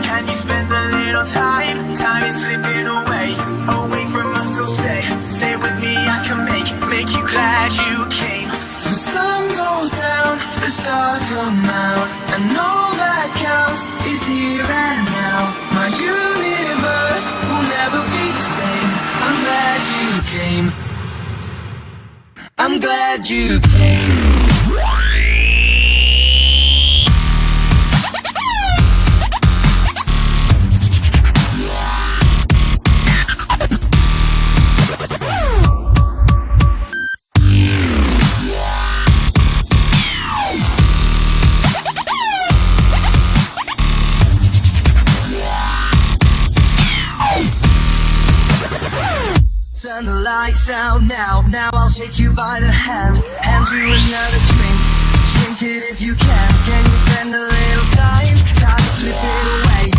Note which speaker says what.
Speaker 1: Can you spend a little time? Time is slipping away, away from us, so stay with me. I can make you glad you came. The sun goes down, the stars come out, and all that counts is here and now. My universe will never be the same. I'm glad you came. I'm glad you came. Turn the lights out now, I'll take you by the hand you another drink it if you can. Can you spend a little time? Time to slip it away,